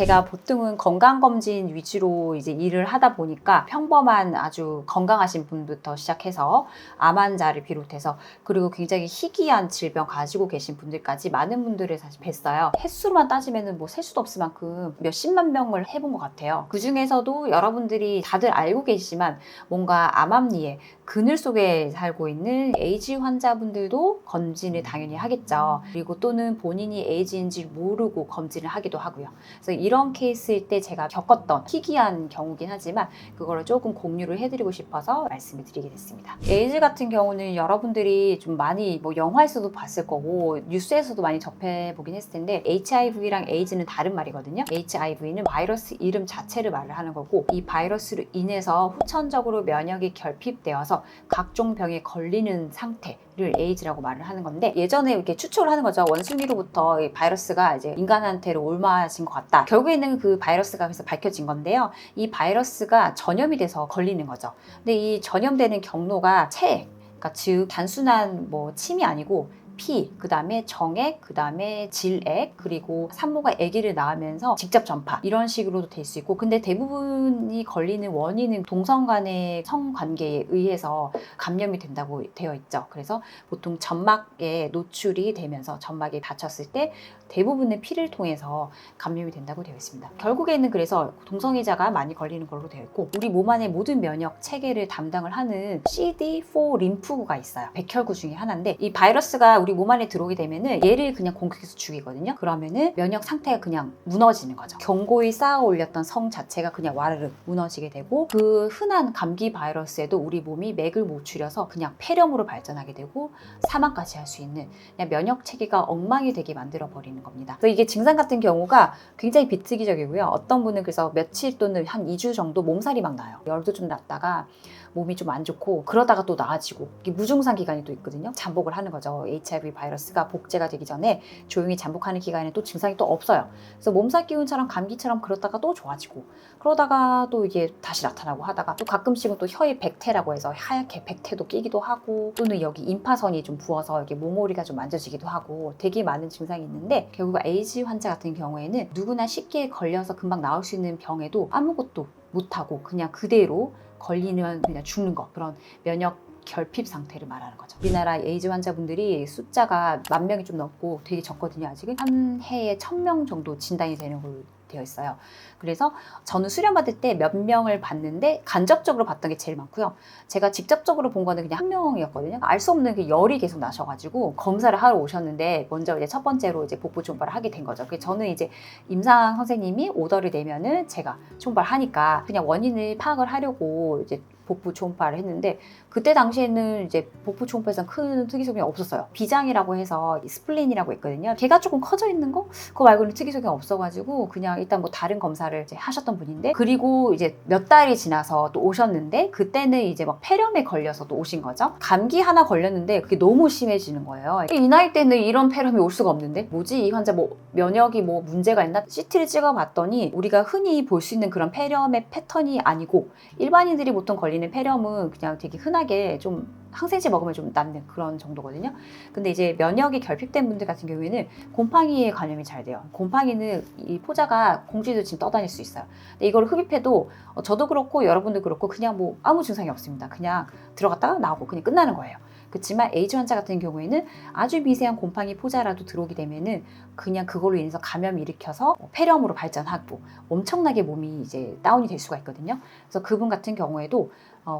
제가 보통은 건강검진 위주로 이제 일을 하다 보니까 평범한 아주 건강하신 분부터 시작해서 암 환자를 비롯해서 그리고 굉장히 희귀한 질병 가지고 계신 분들까지 많은 분들을 사실 뵀어요. 횟수만 따지면은 뭐 셀 수도 없을 만큼 몇십만 명을 해본 것 같아요. 그 중에서도 여러분들이 다들 알고 계시지만 뭔가 암암리에 그늘 속에 살고 있는 에이즈 환자분들도 검진을 당연히 하겠죠. 그리고 또는 본인이 에이즈인지 모르고 검진을 하기도 하고요. 그래서 이런 케이스일 때 제가 겪었던 희귀한 경우긴 하지만 그거를 조금 공유를 해드리고 싶어서 말씀을 드리게 됐습니다. 에이즈 같은 경우는 여러분들이 좀 많이 뭐 영화에서도 봤을 거고 뉴스에서도 많이 접해보긴 했을 텐데 HIV랑 에이즈는 다른 말이거든요. HIV는 바이러스 이름 자체를 말을 하는 거고 이 바이러스로 인해서 후천적으로 면역이 결핍되어서 각종 병에 걸리는 상태를 에이즈라고 말을 하는 건데 예전에 이렇게 추측을 하는 거죠. 원숭이로부터 이 바이러스가 이제 인간한테로 옮아진 것 같다. 결국에는 그 바이러스가 그래서 밝혀진 건데요. 이 바이러스가 전염이 돼서 걸리는 거죠. 근데 이 전염되는 경로가 체액, 그러니까 즉 단순한 뭐 침이 아니고 피, 그 다음에 정액, 그 다음에 질액, 그리고 산모가 아기를 낳으면서 직접 전파 이런 식으로도 될 수 있고 근데 대부분이 걸리는 원인은 동성 간의 성관계에 의해서 감염이 된다고 되어 있죠. 그래서 보통 점막에 노출이 되면서 점막이 다쳤을 때 대부분의 피를 통해서 감염이 된다고 되어 있습니다. 결국에는 그래서 동성애자가 많이 걸리는 걸로 되어 있고 우리 몸 안의 모든 면역 체계를 담당을 하는 CD4 림프구가 있어요. 백혈구 중에 하나인데 이 바이러스가 우리 몸 안에 들어오게 되면은 얘를 그냥 공격해서 죽이거든요. 그러면은 면역 상태가 그냥 무너지는 거죠. 견고히 쌓아 올렸던 성 자체가 그냥 와르르 무너지게 되고 그 흔한 감기 바이러스에도 우리 몸이 맥을 못 추려서 그냥 폐렴으로 발전하게 되고 사망까지 할 수 있는 그냥 면역 체계가 엉망이 되게 만들어 버리는 겁니다. 그래서 이게 증상 같은 경우가 굉장히 비특이적이고요. 어떤 분은 그래서 며칠 또는 한 2주 정도 몸살이 막 나요. 열도 좀 났다가 몸이 좀 안 좋고 그러다가 또 나아지고 이게 무증상 기간이 또 있거든요. 잠복을 하는 거죠. HIV 바이러스가 복제가 되기 전에 조용히 잠복하는 기간에 또 증상이 또 없어요. 그래서 몸살 기운처럼 감기처럼 그러다가 또 좋아지고 그러다가 또 이게 다시 나타나고 하다가 또 가끔씩은 또 혀에 백태라고 해서 하얗게 백태도 끼기도 하고 또는 여기 임파선이 좀 부어서 여기 몽골이가 좀 만져지기도 하고 되게 많은 증상이 있는데 결국 에이즈 환자 같은 경우에는 누구나 쉽게 걸려서 금방 나을 수 있는 병에도 아무것도 못하고 그냥 그대로 걸리면 그냥 죽는 거 그런 면역 결핍 상태를 말하는 거죠. 우리나라 에이즈 환자분들이 숫자가 10,000명이 좀 넘고 되게 적거든요. 아직은 한 해에 1,000명 정도 진단이 되는 걸로 되어 있어요. 그래서 저는 수련 받을 때 몇 명을 봤는데 간접적으로 봤던 게 제일 많고요. 제가 직접적으로 본 거는 그냥 한 명이었거든요. 알 수 없는 그 열이 계속 나셔가지고 검사를 하러 오셨는데 먼저 이제 첫 번째로 이제 복부 초음파를 하게 된 거죠. 그래서 저는 이제 임상 선생님이 오더를 내면은 제가 초음파를 하니까 그냥 원인을 파악을 하려고 이제 복부 초음파를 했는데 그때 당시에는 이제 복부 초음파에서는 큰 특이소견이 없었어요. 비장이라고 해서 스플린이라고 있거든요. 걔가 조금 커져 있는 거? 그거 말고는 특이소견이 없어가지고 그냥 일단 뭐 다른 검사를 이제 하셨던 분인데 그리고 이제 몇 달이 지나서 또 오셨는데 그때는 이제 막 폐렴에 걸려서 또 오신 거죠. 감기 하나 걸렸는데 그게 너무 심해지는 거예요. 이 나이 때는 이런 폐렴이 올 수가 없는데 뭐지? 이 환자 뭐 면역이 뭐 문제가 있나? CT를 찍어봤더니 우리가 흔히 볼 수 있는 그런 폐렴의 패턴이 아니고 일반인들이 보통 걸리는 폐렴은 그냥 되게 흔하게 좀 항생제 먹으면 좀 낫는 그런 정도거든요. 근데 이제 면역이 결핍된 분들 같은 경우에는 곰팡이에 감염이 잘 돼요. 곰팡이는 이 포자가 공중에도 지금 떠다닐 수 있어요. 근데 이걸 흡입해도 저도 그렇고 여러분도 그렇고 그냥 뭐 아무 증상이 없습니다. 그냥 들어갔다가 나오고 그냥 끝나는 거예요. 그렇지만 에이즈 환자 같은 경우에는 아주 미세한 곰팡이 포자라도 들어오게 되면은 그냥 그걸로 인해서 감염을 일으켜서 폐렴으로 발전하고 엄청나게 몸이 이제 다운이 될 수가 있거든요. 그래서 그분 같은 경우에도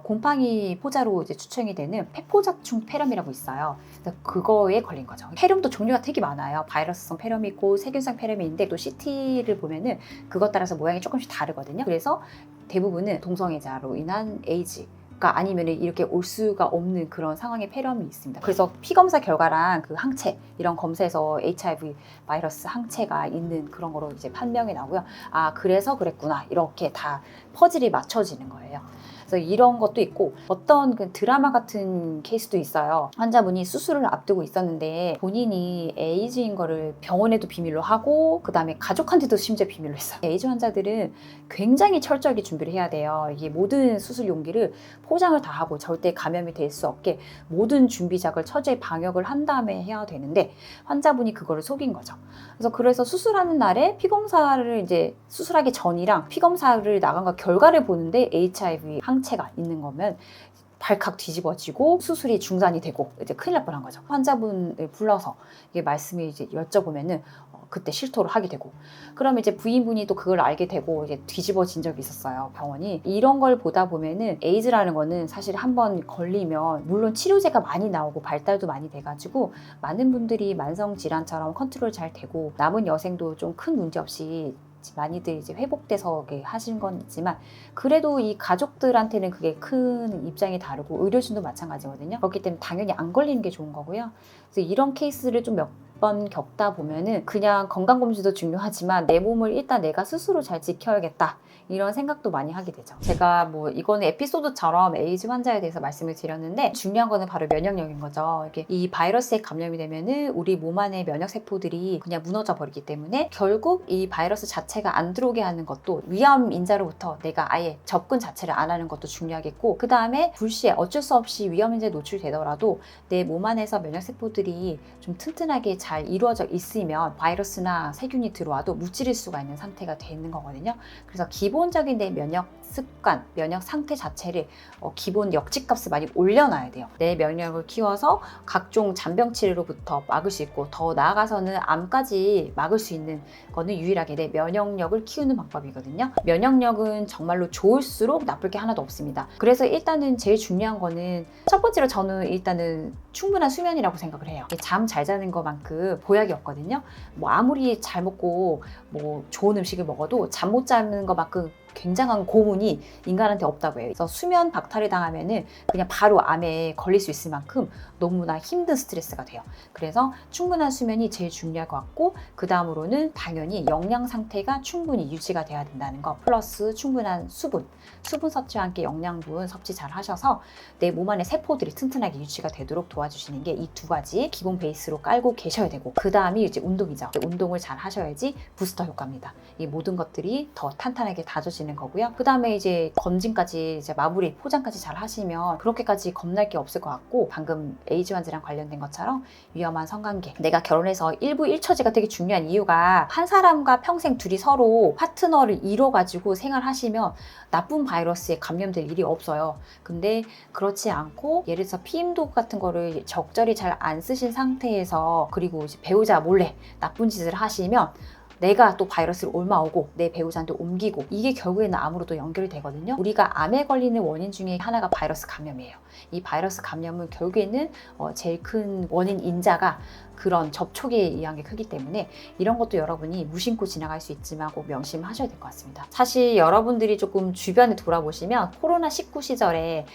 곰팡이 포자로 이제 추정이 되는 폐포자충 폐렴이라고 있어요. 그래서 그거에 걸린 거죠. 폐렴도 종류가 되게 많아요. 바이러스성 폐렴이 있고 세균성 폐렴이 있는데 또 CT를 보면은 그것 따라서 모양이 조금씩 다르거든요. 그래서 대부분은 동성애자로 인한 에이즈 아니면 이렇게 올 수가 없는 그런 상황의 폐렴이 있습니다. 그래서 피검사 결과랑 그 항체 이런 검사에서 HIV 바이러스 항체가 있는 그런 거로 이제 판명이 나고요. 아 그래서 그랬구나 이렇게 다 퍼즐이 맞춰지는 거예요. 그래서 이런 것도 있고 어떤 그 드라마 같은 케이스도 있어요. 환자분이 수술을 앞두고 있었는데 본인이 에이즈인 거를 병원에도 비밀로 하고 그 다음에 가족한테도 심지어 비밀로 했어요. 에이즈 환자들은 굉장히 철저하게 준비를 해야 돼요. 이게 모든 수술 용기를 포장을 다 하고 절대 감염이 될 수 없게 모든 준비작을 철저히 방역을 한 다음에 해야 되는데 환자분이 그거를 속인 거죠. 그래서 수술하는 날에 피검사를 이제 수술하기 전이랑 피검사를 나간 거 결과를 보는데 HIV 항체가 있는 거면 발칵 뒤집어지고 수술이 중단이 되고 이제 큰일 날 뻔한 거죠. 환자분을 불러서 이게 말씀을 이제 여쭤보면은 그때 실토를 하게 되고, 그러면 이제 부인분이 또 그걸 알게 되고 이제 뒤집어진 적이 있었어요, 병원이. 이런 걸 보다 보면은 에이즈라는 거는 사실 한번 걸리면 물론 치료제가 많이 나오고 발달도 많이 돼가지고 많은 분들이 만성 질환처럼 컨트롤 잘 되고 남은 여생도 좀 큰 문제 없이 많이들 이제 회복돼서 하신 건 있지만 그래도 이 가족들한테는 그게 큰 입장이 다르고 의료진도 마찬가지거든요. 그렇기 때문에 당연히 안 걸리는 게 좋은 거고요. 그래서 이런 케이스를 좀 몇 번 겪다 보면은 그냥 건강검진도 중요하지만 내 몸을 일단 내가 스스로 잘 지켜야겠다, 이런 생각도 많이 하게 되죠. 제가 뭐 이거는 에피소드처럼 에이즈 환자에 대해서 말씀을 드렸는데 중요한 거는 바로 면역력인 거죠. 이게 이 바이러스에 감염이 되면은 우리 몸 안의 면역 세포들이 그냥 무너져 버리기 때문에 결국 이 바이러스 자체가 안 들어오게 하는 것도, 위험 인자로부터 내가 아예 접근 자체를 안 하는 것도 중요하겠고, 그 다음에 불시에 어쩔 수 없이 위험 인자에 노출되더라도 내 몸 안에서 면역 세포들이 좀 튼튼하게 잘 이루어져 있으면 바이러스나 세균이 들어와도 무찌를 수가 있는 상태가 돼 있는 거거든요. 그래서 기본적인 내 면역 습관, 면역 상태 자체를 기본 역치값을 많이 올려놔야 돼요. 내 면역을 키워서 각종 잔병 치료로부터 막을 수 있고, 더 나아가서는 암까지 막을 수 있는 거는 유일하게 내 면역력을 키우는 방법이거든요. 면역력은 정말로 좋을수록 나쁠 게 하나도 없습니다. 그래서 일단은 제일 중요한 거는 첫 번째로 저는 일단은 충분한 수면이라고 생각을 해요. 잠 잘 자는 것만큼 보약이 없거든요. 뭐 아무리 잘 먹고 뭐 좋은 음식을 먹어도 잠 못 자는 것만큼 굉장한 고문이 인간한테 없다고 해요. 그래서 수면 박탈을 당하면은 그냥 바로 암에 걸릴 수 있을 만큼 너무나 힘든 스트레스가 돼요. 그래서 충분한 수면이 제일 중요할 것 같고, 그 다음으로는 당연히 영양 상태가 충분히 유지가 돼야 된다는 거, 플러스 충분한 수분 섭취와 함께 영양분 섭취 잘 하셔서 내 몸 안의 세포들이 튼튼하게 유지가 되도록 도와주시는 게 이 두 가지 기본 베이스로 깔고 계셔야 되고, 그 다음이 이제 운동이죠. 운동을 잘 하셔야지 부스터 효과입니다. 이 모든 것들이 더 탄탄하게 다져지는 거고요. 그 다음에 이제 검진까지 이제 마무리 포장까지 잘 하시면 그렇게까지 겁날 게 없을 것 같고, 방금 에이즈 환자랑 관련된 것처럼 위험한 성관계, 내가 결혼해서 일부 1처지가 되게 중요한 이유가 한 사람과 평생 둘이 서로 파트너를 이뤄가지고 생활하시면 나쁜 바이러스에 감염될 일이 없어요. 근데 그렇지 않고 예를 들어서 피임독 같은 거를 적절히 잘 안 쓰신 상태에서, 그리고 이제 배우자 몰래 나쁜 짓을 하시면 내가 또 바이러스를 옮아오고 내 배우자한테 옮기고, 이게 결국에는 암으로 도 연결이 되거든요. 우리가 암에 걸리는 원인 중에 하나가 바이러스 감염이에요. 이 바이러스 감염은 결국에는 제일 큰 원인 인자가 그런 접촉에 의한 게 크기 때문에 이런 것도 여러분이 무심코 지나갈 수 있지만 꼭 명심하셔야 될 것 같습니다. 사실 여러분들이 조금 주변에 돌아보시면 코로나19 시절에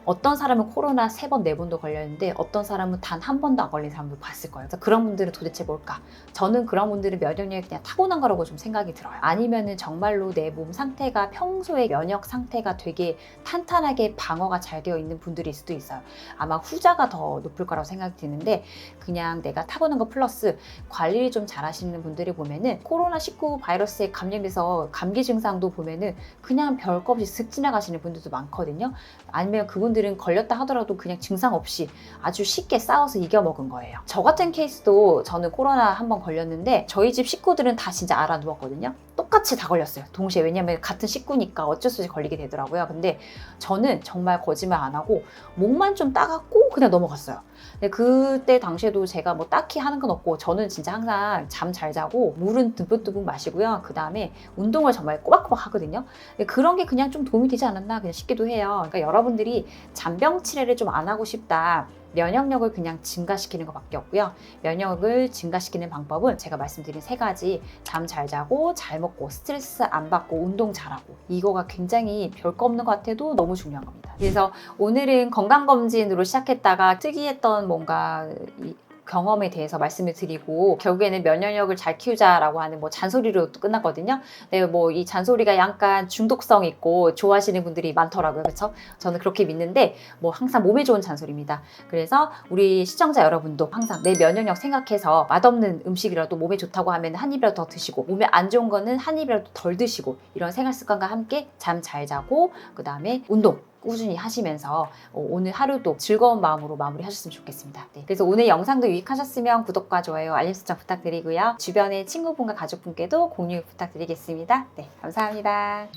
어떤 사람은 코로나 3번, 4번도 걸렸는데 어떤 사람은 단 한 번도 안 걸린 사람도 봤을 거예요. 그래서 그런 분들은 도대체 뭘까? 저는 그런 분들은 면역력이 그냥 타고난 거라고 좀 생각이 들어요. 아니면은 정말로 내 몸 상태가 평소에 면역 상태가 되게 탄탄하게 방어가 잘 되어 있는 분들일 수도 있어요. 아마 후자가 더 높을 거라고 생각이 드는데, 그냥 내가 타고난 거 플러스 관리를 좀 잘 하시는 분들이 보면은 코로나19 바이러스에 감염돼서 감기 증상도 보면은 그냥 별거 없이 슥 지나가시는 분들도 많거든요. 아니면 그분들은 걸렸다 하더라도 그냥 증상 없이 아주 쉽게 싸워서 이겨먹은 거예요. 저 같은 케이스도 저는 코로나 한번 걸렸는데 저희 집 식구들은 다 진짜 알아 누웠거든요. 똑같이 다 걸렸어요, 동시에. 왜냐면 같은 식구니까 어쩔 수 없이 걸리게 되더라고요. 근데 저는 정말 거짓말 안 하고 목만 좀 따갑고 그냥 넘어갔어요. 근데 그때 당시에도 제가 뭐 딱히 하는 건 없고, 저는 진짜 항상 잠 잘 자고 물은 듬뿍듬뿍 마시고요. 그 다음에 운동을 정말 꼬박꼬박 하거든요. 근데 그런 게 그냥 좀 도움이 되지 않았나 그냥 싶기도 해요. 그러니까 여러분들이 잔병 치레를 좀 안 하고 싶다, 면역력을 그냥 증가시키는 것밖에 없고요. 면역을 증가시키는 방법은 제가 말씀드린 3가지, 잠 잘 자고 잘 먹고 스트레스 안 받고 운동 잘하고, 이거가 굉장히 별거 없는 것 같아도 너무 중요한 겁니다. 그래서 오늘은 건강검진으로 시작했다가 특이했던 뭔가 경험에 대해서 말씀을 드리고, 결국에는 면역력을 잘 키우자라고 하는 뭐 잔소리로 또 끝났거든요. 네, 뭐 이 잔소리가 약간 중독성 있고 좋아하시는 분들이 많더라고요. 그렇죠? 저는 그렇게 믿는데 뭐 항상 몸에 좋은 잔소리입니다. 그래서 우리 시청자 여러분도 항상 내 면역력 생각해서 맛없는 음식이라도 몸에 좋다고 하면 한 입이라도 더 드시고, 몸에 안 좋은 거는 한 입이라도 덜 드시고, 이런 생활 습관과 함께 잠 잘 자고 그 다음에 운동 꾸준히 하시면서 오늘 하루도 즐거운 마음으로 마무리하셨으면 좋겠습니다. 네. 그래서 오늘 영상도 유익하셨으면 구독과 좋아요, 알림 설정 부탁드리고요. 주변의 친구분과 가족분께도 공유 부탁드리겠습니다. 네, 감사합니다.